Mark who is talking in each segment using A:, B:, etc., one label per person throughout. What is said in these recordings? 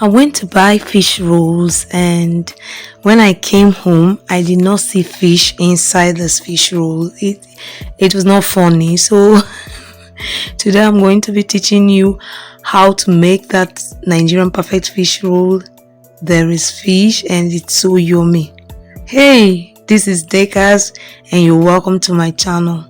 A: I went to buy fish rolls, and when I came home, I did not see fish inside this fish roll. It was not funny. So today I'm going to be teaching you how to make that Nigerian perfect fish roll. There is fish and it's so yummy. Hey, this is Dekas and you're welcome to my channel.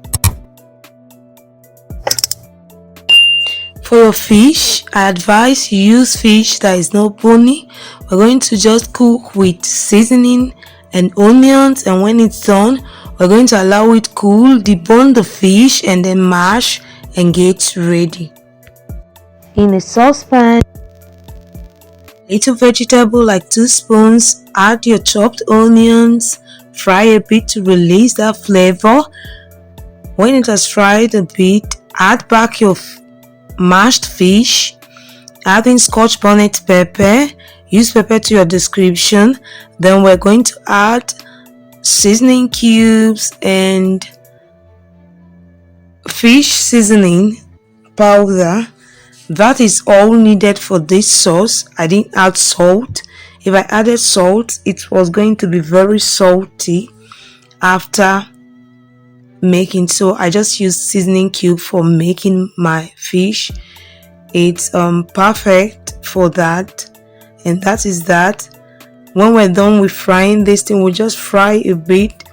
A: For your fish, I advise you use fish that is not bony. We're going to just cook with seasoning and onions, and when it's done, we're going to allow it cool, debone the fish and then mash and get ready. In a saucepan, little vegetable like 2 spoons, add your chopped onions, fry a bit to release that flavor. When it has fried a bit, add back your mashed fish, add in Scotch Bonnet pepper, use pepper to your discretion. Then we're going to add seasoning cubes and fish seasoning powder. That is all needed for this sauce. I didn't add salt. If I added salt, it was going to be very salty after making, so I just used seasoning cube for making my fish. It's perfect for that, and that is that. When we're done with frying this thing, we'll just fry a bit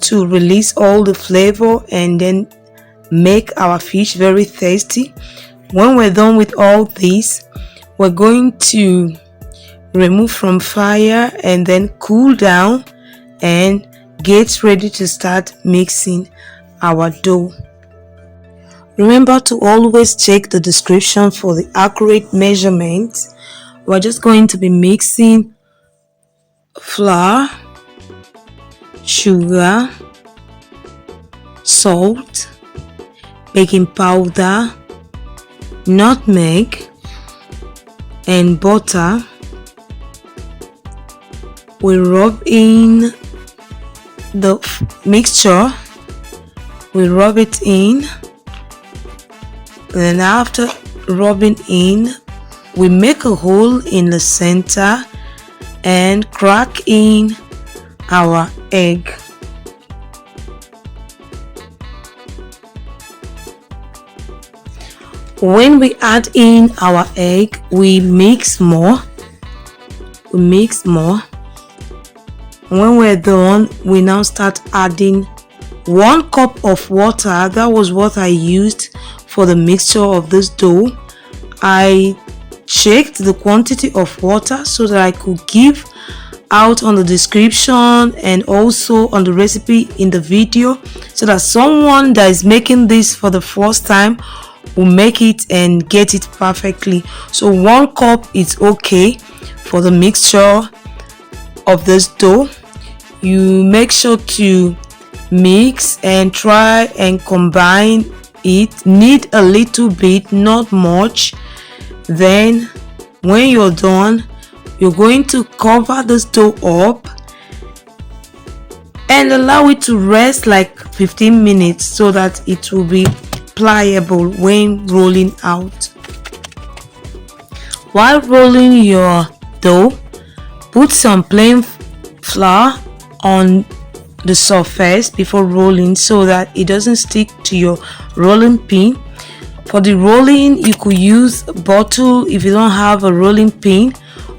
A: to release all the flavor and then make our fish very tasty. When we're done with all this, we're going to remove from fire and then cool down and get ready to start mixing our dough. Remember to always check the description for the accurate measurements. We're just going to be mixing flour, sugar, salt, baking powder, nutmeg, and butter. We rub in the mixture, we rub it in, then after rubbing in, we make a hole in the center and crack in our egg. When we add in our egg, we mix more. When we're done, we now start adding 1 cup of water. That was what I used for the mixture of this dough. I checked the quantity of water so that I could give out on the description and also on the recipe in the video, so that someone that is making this for the first time will make it and get it perfectly. So 1 cup is okay for the mixture of this dough. You make sure to mix and try and combine it. Knead a little bit, not much. Then when you're done, you're going to cover this dough up and allow it to rest like 15 minutes so that it will be pliable when rolling out. While rolling your dough, put some plain flour on the surface before rolling so that it doesn't stick to your rolling pin. For the rolling, you could use a bottle if you don't have a rolling pin,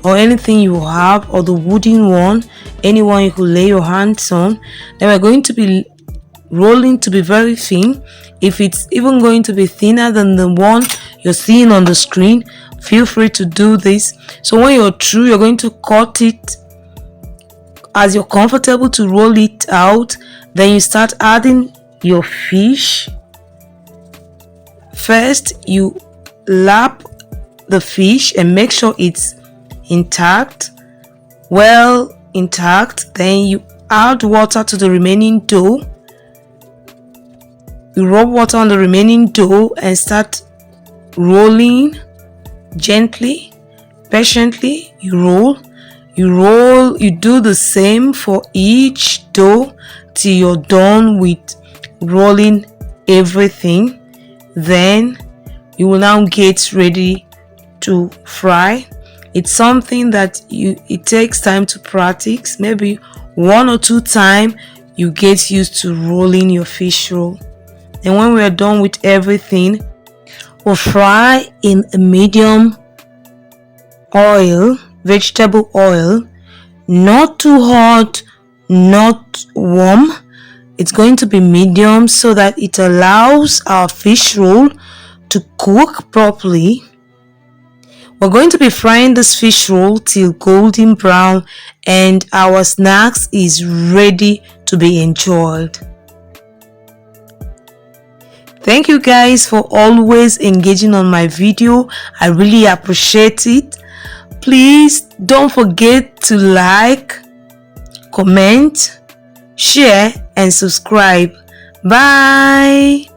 A: or anything you have, or the wooden one, anyone you could lay your hands on. Then we're going to be rolling to be very thin. If it's even going to be thinner than the one you're seeing on the screen, feel free to do this. So when you're through, you're going to cut it as you're comfortable to roll it out. Then you start adding your fish. First, you lap the fish and make sure it's intact, well intact. Then you add water to the remaining dough. You rub water on the remaining dough and start rolling gently, patiently. You roll, you do the same for each dough till you're done with rolling everything. Then you will now get ready to fry. It's something that it takes time to practice. Maybe 1 or 2 times you get used to rolling your fish roll. And when we are done with everything, we'll fry in a medium oil, vegetable oil, not too hot, not warm. It's going to be medium so that it allows our fish roll to cook properly. We're going to be frying this fish roll till golden brown, and our snacks is ready to be enjoyed. Thank you guys for always engaging on my video. I really appreciate it. Please don't forget to like, comment, share and subscribe. Bye.